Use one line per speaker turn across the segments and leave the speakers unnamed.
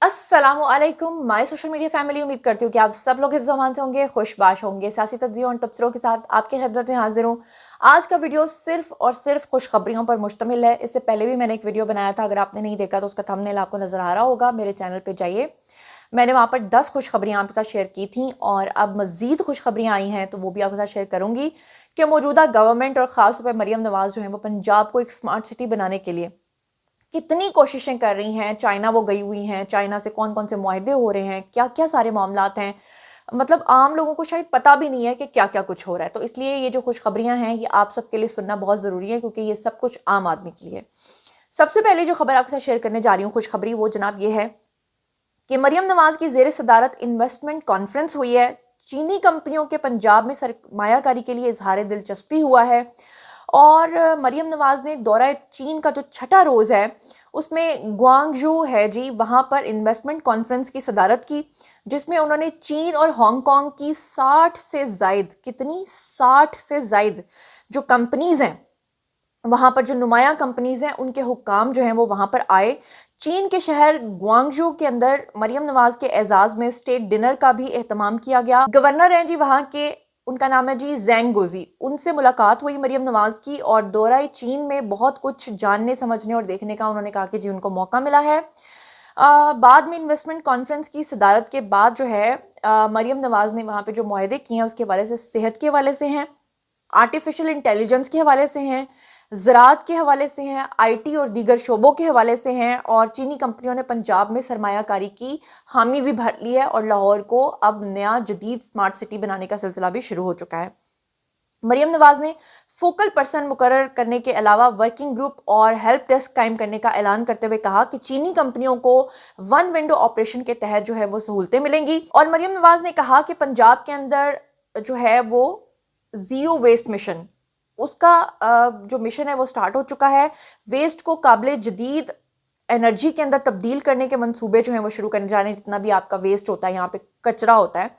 अस्सलाम वालेकुम my social media family. उम्मीद करती हूँ कि आप सब लोग हिफ्ज़ अमान से होंगे, खुशबाश होंगे। सियासी तज्ज़ियों और तबसरों के साथ आपकी खिदमत में हाजिर हूँ। आज का वीडियो सिर्फ और सिर्फ खुशखबरियों पर मुश्तमिल है। इससे पहले भी मैंने एक वीडियो बनाया था, अगर आपने नहीं देखा तो उसका थंबनेल आपको नजर आ रहा होगा। मेरे चैनल पे जाइए, मैंने वहाँ पर 10 खुशखबरियाँ आपके साथ शेयर की थी और अब मजीद खुशखबरियाँ आई हैं तो वो भी आपके साथ शेयर करूंगी कि मौजूदा गवर्नमेंट और ख़ास तौर पर मरियम नवाज जो है वो पंजाब को एक स्मार्ट सिटी बनाने के लिए कितनी कोशिशें कर रही हैं। चाइना वो गई हुई हैं, चाइना से कौन कौन से मुआहदे हो रहे हैं, क्या क्या सारे मामलात हैं। मतलब आम लोगों को शायद पता भी नहीं है कि क्या क्या कुछ हो रहा है। तो इसलिए ये जो खुशखबरियां हैं ये आप सबके लिए सुनना बहुत ज़रूरी है, क्योंकि ये सब कुछ आम आदमी के लिए। सबसे पहले जो खबर आपके साथ शेयर करने जा रही हूँ खुशखबरी, वो जनाब ये है कि मरियम नवाज की जेर सदारत इन्वेस्टमेंट कॉन्फ्रेंस हुई है। चीनी कंपनियों के पंजाब में सरमायाकारी के लिए इजहार दिलचस्पी हुआ है और मरियम नवाज ने दौरा चीन का जो छठा रोज़ है उसमें ग्वांगझू है जी, वहाँ पर इन्वेस्टमेंट कॉन्फ्रेंस की सदारत की, जिसमें उन्होंने चीन और हांगकांग की 60 से ज़ायद, कितनी 60 से ज़ायद जो कंपनीज़ हैं, वहाँ पर जो नुमाया कंपनीज हैं उनके हुक्काम जो हैं वो वहाँ पर आए। चीन के शहर ग्वांगझू के अंदर मरियम नवाज के एजाज में स्टेट डिनर का भी एहतमाम किया गया। गवर्नर हैं जी वहाँ के, उनका नाम है जी जैंग गोजी। उनसे मुलाकात हुई मरियम नवाज की और दौरा चीन में बहुत कुछ जानने समझने और देखने का उन्होंने कहा कि जी उनको मौका मिला है। बाद में इन्वेस्टमेंट कॉन्फ्रेंस की सदारत के बाद जो है मरियम नवाज ने वहाँ पे जो मुआहदे किए हैं उसके हवाले से, सेहत के हवाले से हैं, आर्टिफिशियल इंटेलिजेंस के हवाले से हैं, ज़राअत के हवाले से हैं, आईटी और दीगर शोबों के हवाले से हैं। और चीनी कंपनियों ने पंजाब में सरमायाकारी की हामी भी भर ली है और लाहौर को अब नया जदीद स्मार्ट सिटी बनाने का सिलसिला भी शुरू हो चुका है। मरियम नवाज ने फोकल पर्सन मुकर्रर करने के अलावा वर्किंग ग्रुप और हेल्प डेस्क कायम करने का ऐलान करते हुए कहा कि चीनी कंपनियों को वन विंडो ऑपरेशन के तहत जो है वो सहूलतें मिलेंगी। और मरियम नवाज ने कहा कि पंजाब के अंदर जो है वो जीरो वेस्ट मिशन, उसका जो मिशन है वो स्टार्ट हो चुका है। वेस्ट को काबिल जदीद एनर्जी के अंदर तब्दील करने के मंसूबे जो हैं वो शुरू करने जा रहे हैं। जितना भी आपका वेस्ट होता है, यहाँ पे कचरा होता है।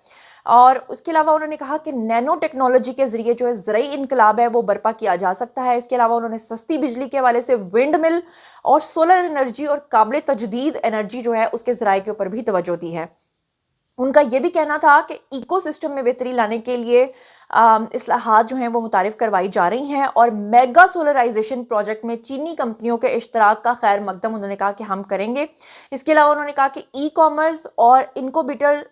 और उसके अलावा उन्होंने कहा कि नैनो टेक्नोलॉजी के जरिए जो है ज़रई इनकलाब है वो बर्पा किया जा सकता है। इसके अलावा उन्होंने सस्ती बिजली के हवाले से विंड मिल और सोलर एनर्जी और काबिल तजदीद एनर्जी जो है उसके ज़राए के ऊपर भी तवज्जो दी है। उनका ये भी कहना था कि इकोसिस्टम में बेहतरी लाने के लिए इस्लाहात जो हैं वो मुतारिफ करवाई जा रही हैं और मेगा सोलराइजेशन प्रोजेक्ट में चीनी कंपनियों के इश्तराक का खैर मकदम उन्होंने कहा कि हम करेंगे। इसके अलावा उन्होंने कहा कि ई कॉमर्स और इनक्यूबेटर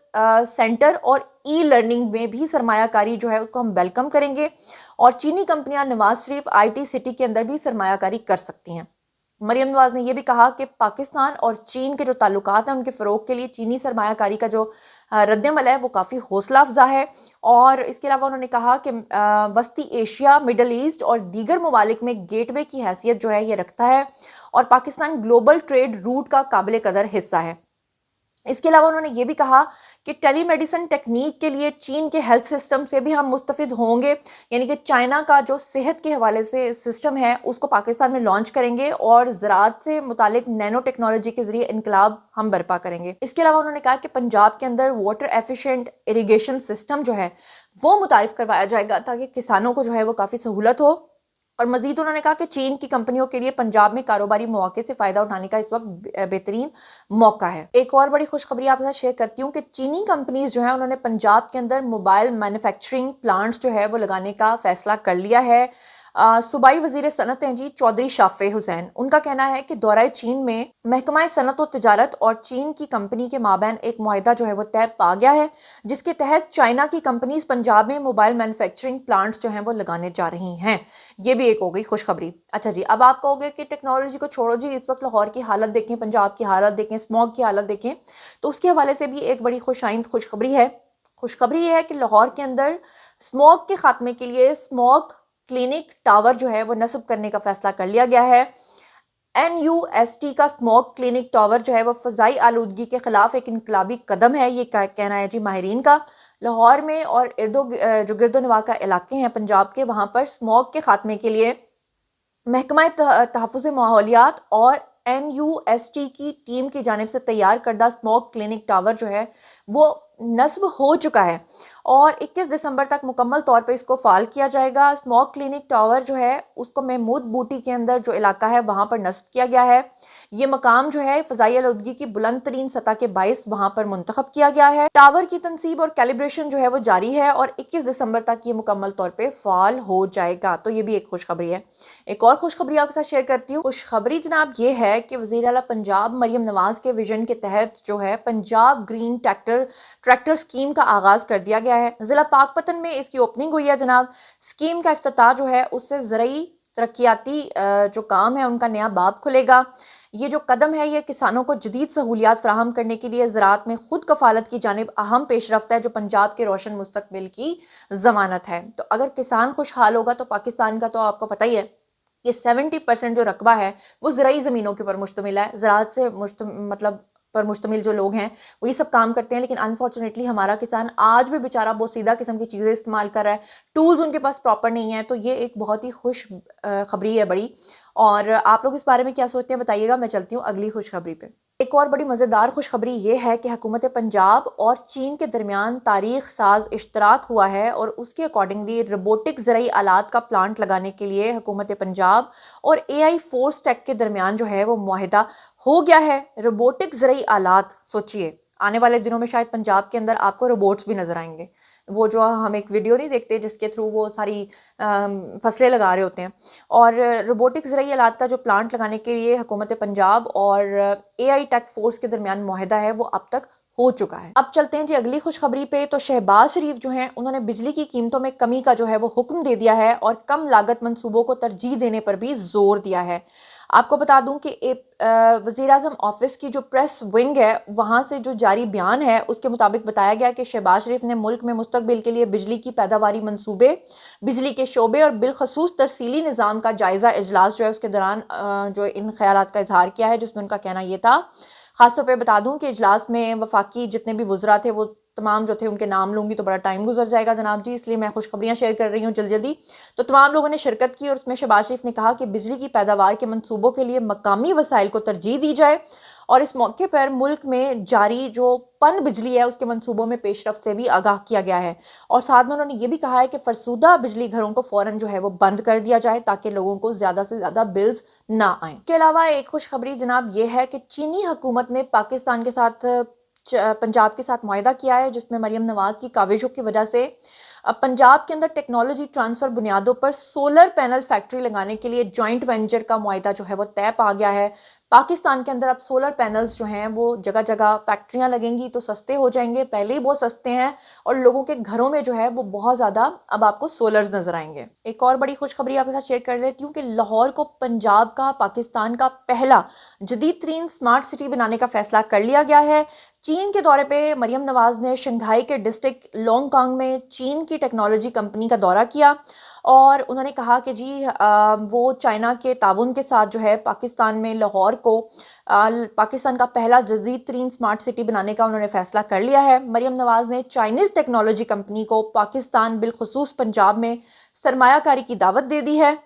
सेंटर और ई लर्निंग में भी सरमायाकारी जो है उसको हम वेलकम करेंगे और चीनी कंपनियां नवाज शरीफ आईटी सिटी के अंदर भी सरमायाकारी कर सकती हैं। मरियम नवाज ने यह भी कहा कि पाकिस्तान और चीन के जो ताल्लुकात हैं उनके फ़रोग के लिए चीनी सरमायाकारी का जो रद्दमल है वो काफ़ी हौसला अफजा है। और इसके अलावा उन्होंने कहा कि वस्ती एशिया, मिडल ईस्ट और दीगर ममालिक में गेटवे की हैसियत जो है ये रखता है और पाकिस्तान ग्लोबल ट्रेड रूट का काबिल कदर हिस्सा है। इसके अलावा उन्होंने ये भी कहा कि टेलीमेडिसिन टेक्निक के लिए चीन के हेल्थ सिस्टम से भी हम मुस्तफिद होंगे, यानी कि चाइना का जो सेहत के हवाले से सिस्टम है उसको पाकिस्तान में लॉन्च करेंगे और ज़राअत से मुतालिक नैनो टेक्नोलॉजी के जरिए इनकलाब हम बर्पा करेंगे। इसके अलावा उन्होंने कहा कि पंजाब के अंदर वाटर एफिशिएंट इरीगेशन सिस्टम जो है वो मुतारिफ करवाया जाएगा ताकि किसानों को जो है वो काफ़ी सहूलत हो। और मजीद उन्होंने कहा कि चीन की कंपनियों के लिए पंजाब में कारोबारी मौके से फायदा उठाने का इस वक्त बेहतरीन मौका है। एक और बड़ी खुशखबरी आपके साथ शेयर करती हूँ कि चीनी कंपनीज जो है उन्होंने पंजाब के अंदर मोबाइल मैन्युफैक्चरिंग प्लांट्स जो है वो लगाने का फैसला कर लिया है। सूबाई वजीर सनत हैं जी चौधरी शाफे हुसैन, उनका कहना है कि दौरा चीन में महकमा सनत व तजारत और चीन की कंपनी के माबैन एक मुआहदा जो है वो तय पा गया है, जिसके तहत चाइना की कंपनीज पंजाब में मोबाइल मैन्युफैक्चरिंग प्लांट्स जो हैं वो लगाने जा रही हैं। ये भी एक हो गई खुशखबरी। अच्छा जी, अब आप कहोगे कि टेक्नोलॉजी को छोड़ो जी, इस वक्त लाहौर की हालत देखें, पंजाब की हालत देखें, स्मॉग की हालत देखें, तो उसके हवाले से भी एक बड़ी खुशाइंद खुशखबरी है। खुशखबरी ये है कि लाहौर के अंदर स्मॉग के खात्मे के लिए स्मॉग क्लिनिक टावर जो है वो नस्ब करने का फैसला कर लिया गया है। NUST का स्मॉग क्लिनिक टावर जो है वो फ़ज़ाई आलूदगी के खिलाफ एक इनकलाबी कदम है, ये कहना है जी माहिरीन का। लाहौर में और जो गिरदोनवा का इलाके हैं पंजाब के, वहाँ पर स्मॉग के खात्मे के लिए महकमा तहफ़्फ़ुज़ माहौलियात और NUST की टीम की जानिब से तैयार करदा स्मॉग क्लिनिक टावर जो है वो नस्ब हो चुका है और 21 दिसंबर तक मुकम्मल तौर पे इसको फाल किया जाएगा। स्मॉग क्लिनिक टावर जो है उसको महमूद बूटी के अंदर जो इलाका है वहाँ पर नस्ब किया गया है। ये मकाम जो है फ़ज़ाई आलूदगी की बुलंद तरीन सतह के बाइस वहाँ पर मुंतखब किया गया है। टावर की तनसीब और कैलिब्रेशन जो है वो जारी है और 21 दिसंबर तक ये मुकम्मल तौर पे फाल हो जाएगा। तो ये भी एक खुशखबरी है। एक और खुशखबरी आपके साथ शेयर करती हूँ। खुशखबरी जनाब ये है कि वज़ीर आला पंजाब मरियम नवाज के विजन के तहत जो है पंजाब ग्रीन ट्रैक्टर स्कीम का आगाज़ कर दिया गया है। ज़िला पाकपतन में इसकी ओपनिंग हुई है जनाब। स्कीम का इफ्तिताह जो है उससे ज़रूरी तरक्याती जो काम है उनका नया बाब खुलेगा। ये जो कदम है ये किसानों को जदीद सहूलियात फराहम करने के लिए ज़राअत में खुद कफालत की जानिब अहम पेशरफ्त है जो पंजाब के रोशन मुस्तकबिल की ज़मानत है। तो अगर किसान खुशहाल होगा तो पाकिस्तान का तो आपको पता ही है कि 70% जो रकबा है वो ज़राई ज़मीनों के ऊपर मुश्तमिल है। ज़राअत से पर मुश्तमिल जो लोग हैं वो ये सब काम करते हैं, लेकिन अनफॉर्चुनेटली हमारा किसान आज भी बेचारा बहुत सीधा किस्म की चीज़ें इस्तेमाल कर रहा है, टूल्स उनके पास प्रॉपर नहीं है। तो ये एक बहुत ही खुश खबरी है बड़ी। और आप लोग इस बारे में क्या सोचते हैं बताइएगा। मैं चलती हूँ अगली खुशखबरी पे। एक और बड़ी मज़ेदार खुशखबरी ये है कि हुकूमत पंजाब और चीन के दरमियान तारीख साज इश्तराक हुआ है और उसके अकॉर्डिंगली रोबोटिक ज़राई आलात का प्लांट लगाने के लिए हुकूमत पंजाब और AI फोर्स टेक के दरमियान जो है वो मुआहिदा हो गया है। रोबोटिक ज़राई आलात, सोचिए आने वाले दिनों में शायद पंजाब के अंदर आपको रोबोट्स भी नज़र आएंगे। वो जो हम एक वीडियो नहीं देखते जिसके थ्रू वो सारी फसलें लगा रहे होते हैं। और रोबोटिक ज़राई आलात का जो प्लांट लगाने के लिए हुकूमत पंजाब और AI टेक फोर्स के दरमियान मुआहिदा है वो अब तक हो चुका है। अब चलते हैं जी अगली खुशखबरी पे। तो शहबाज शरीफ जो हैं उन्होंने बिजली की कीमतों में कमी का जो है वो हुक्म दे दिया है और कम लागत मंसूबों को तरजीह देने पर भी जोर दिया है। आपको बता दूं कि वज़ीर आज़म ऑफिस की जो प्रेस विंग है वहाँ से जो जारी बयान है उसके मुताबिक बताया गया कि शहबाज शरीफ ने मुल्क में मुस्तकबिल के लिए बिजली की पैदावारी मंसूबे, बिजली के शोबे और बिलखसूस तरसीली निज़ाम का जायज़ा इजलास जो है उसके दौरान जो इन ख्यालात का इजहार किया है, जिसमें उनका कहना ये था। खासतौर पे बता दूं कि इजलास में वफाकी जितने भी वुज़रा थे वो तमाम जो थे उनके नाम लूँगी तो बड़ा टाइम गुजर जाएगा जनाब जी, इसलिए मैं खुशखबरियाँ शेयर कर रही हूँ जल्दी जल्दी। तो तमाम लोगों ने शिरकत की और उसमें शहबाज शरीफ ने कहा कि बिजली की पैदावार के मंसूबों के लिए मकामी वसाइल को तरजीह दी जाए और इस मौके पर मुल्क में जारी जो पन बिजली है उसके मंसूबों में पेशरफ्त से भी आगाह किया गया है। और साथ में उन्होंने ये भी कहा है कि फरसूदा बिजली घरों को फौरन जो है वो बंद कर दिया जाए ताकि लोगों को ज़्यादा से ज़्यादा बिल्स ना आए। इसके अलावा एक खुशखबरी जनाब ये है कि चीनी हुकूमत ने पाकिस्तान के साथ पंजाब के साथ मुआहिदा किया है, जिसमें मरियम नवाज की काविशों की वजह से अब पंजाब के अंदर टेक्नोलॉजी ट्रांसफ़र बुनियादों पर सोलर पैनल फैक्ट्री लगाने के लिए जॉइंट वेंचर का मुआहिदा जो है वो तय पा गया है। पाकिस्तान के अंदर अब सोलर पैनल्स जो हैं वो जगह जगह फैक्ट्रियां लगेंगी तो सस्ते हो जाएंगे, पहले ही बहुत सस्ते हैं और लोगों के घरों में जो है वो बहुत ज़्यादा अब आपको सोलर्स नजर आएंगे। एक और बड़ी खुशखबरी आपके साथ शेयर कर लेती हूँ कि लाहौर को पंजाब का पाकिस्तान का पहला जदीद तरीन स्मार्ट सिटी बनाने का फैसला कर लिया गया है। चीन के दौरे पे मरियम नवाज ने शंघाई के डिस्ट्रिक्ट लोंगकांग में चीन की टेक्नोलॉजी कंपनी का दौरा किया और उन्होंने कहा कि जी वो चाइना के ताउन के साथ जो है पाकिस्तान में लाहौर को पाकिस्तान का पहला जदीद तरीन स्मार्ट सिटी बनाने का उन्होंने फैसला कर लिया है। मरियम नवाज ने चाइनीज़ टेक्नोलॉजी कंपनी को पाकिस्तान बिलखसूस पंजाब में सरमायाकारी की दावत दे दी है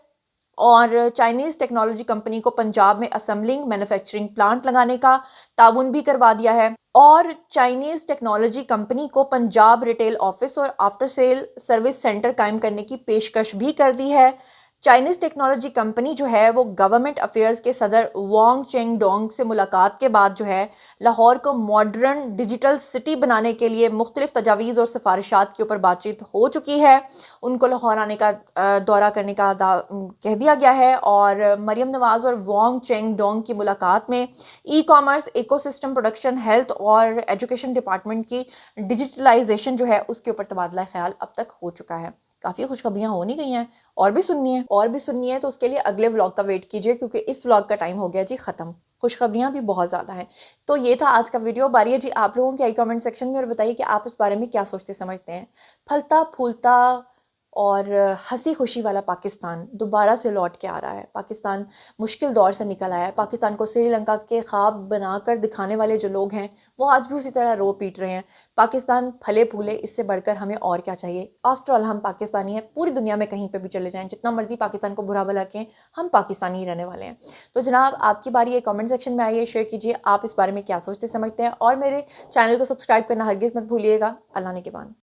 और चाइनीज़ टेक्नोलॉजी कंपनी को पंजाब में असम्बलिंग मैन्युफैक्चरिंग प्लांट लगाने का ताउन भी करवा दिया है और चाइनीज़ टेक्नोलॉजी कंपनी को पंजाब रिटेल ऑफिस और आफ्टर सेल सर्विस सेंटर कायम करने की पेशकश भी कर दी है। चाइनीज़ टेक्नोलॉजी कंपनी जो है वो गवर्नमेंट अफेयर्स के सदर वांग चेंग डोंग से मुलाकात के बाद जो है लाहौर को मॉडर्न डिजिटल सिटी बनाने के लिए मुख्तलिफ तजावीज़ और सिफारिशात के ऊपर बातचीत हो चुकी है। उनको लाहौर आने का दौरा करने का कह दिया गया है और मरियम नवाज और वांग चेंग डोंग की मुलाकात में e commerce, ecosystem, production, health और एजुकेशन डिपार्टमेंट की डिजिटलाइजेशन जो है उसके ऊपर तबादला ख्याल अब तक हो चुका है। काफ़ी खुशखबरियाँ हो नहीं गई हैं और भी सुननी है तो उसके लिए अगले व्लॉग का वेट कीजिए क्योंकि इस व्लॉग का टाइम हो गया जी ख़त्म। खुशखबरियाँ भी बहुत ज़्यादा हैं। तो ये था आज का वीडियो। बारी है जी आप लोगों के आई कमेंट सेक्शन में और बताइए कि आप इस बारे में क्या सोचते समझते हैं। फलता फूलता اور ہنسی خوشی والا پاکستان دوبارہ سے لوٹ کے آ رہا ہے. پاکستان مشکل دور سے نکل آیا ہے. پاکستان کو سری لنکا کے خواب بنا کر دکھانے والے جو لوگ ہیں وہ آج بھی اسی طرح رو پیٹ رہے ہیں. پاکستان پھلے پھولے، اس سے بڑھ کر ہمیں اور کیا چاہیے؟ آفٹر آل ہم پاکستانی ہیں. پوری دنیا میں کہیں پہ بھی چلے جائیں، جتنا مرضی پاکستان کو برا بھلا کہیں، ہم پاکستانی ہی رہنے والے ہیں. تو جناب آپ کی باری ہے، کامنٹ سیکشن میں آئیے، شیئر کیجیے آپ اس بارے میں کیا سوچتے سمجھتے ہیں، اور میرے چینل کو سبسکرائب کرنا ہرگز مت بھولیے گا. اللہ نے کے بان.